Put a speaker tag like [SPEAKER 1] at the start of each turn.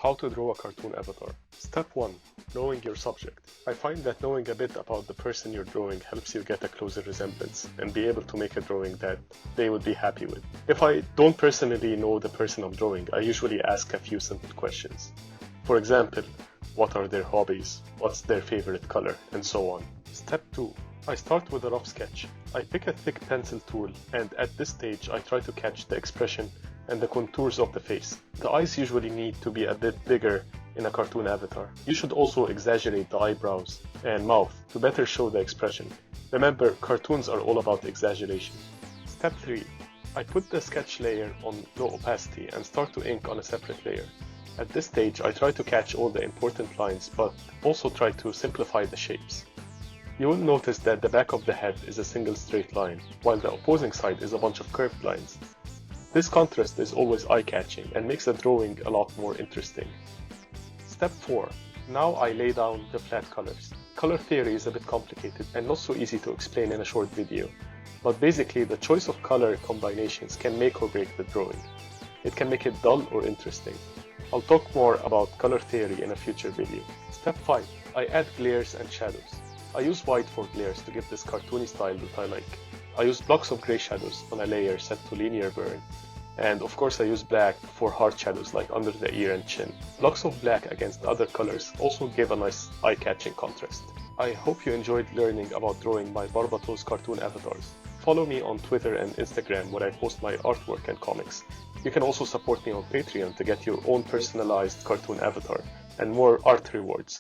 [SPEAKER 1] How to draw a cartoon avatar. Step 1. Knowing your subject. I find that knowing a bit about the person you're drawing helps you get a closer resemblance and be able to make a drawing that they would be happy with. If I don't personally know the person I'm drawing, I usually ask a few simple questions. For example, what are their hobbies, what's their favorite color, and so on. Step 2. I start with a rough sketch. I pick a thick pencil tool, and at this stage I try to catch the expression and the contours of the face. The eyes usually need to be a bit bigger in a cartoon avatar. You should also exaggerate the eyebrows and mouth to better show the expression. Remember, cartoons are all about exaggeration. Step 3. I put the sketch layer on low opacity and start to ink on a separate layer. At this stage, I try to catch all the important lines, but also try to simplify the shapes. You will notice that the back of the head is a single straight line, while the opposing side is a bunch of curved lines. This contrast is always eye-catching and makes the drawing a lot more interesting. Step 4. Now I lay down the flat colors. Color theory is a bit complicated and not so easy to explain in a short video, but basically the choice of color combinations can make or break the drawing. It can make it dull or interesting. I'll talk more about color theory in a future video. Step 5. I add glares and shadows. I use white for glares to give this cartoony style that I like. I use blocks of gray shadows on a layer set to linear burn. And of course I use black for hard shadows like under the ear and chin. Blocks of black against other colors also give a nice eye-catching contrast. I hope you enjoyed learning about drawing my Barbatoze cartoon avatars. Follow me on Twitter and Instagram where I post my artwork and comics. You can also support me on Patreon to get your own personalized cartoon avatar and more art rewards.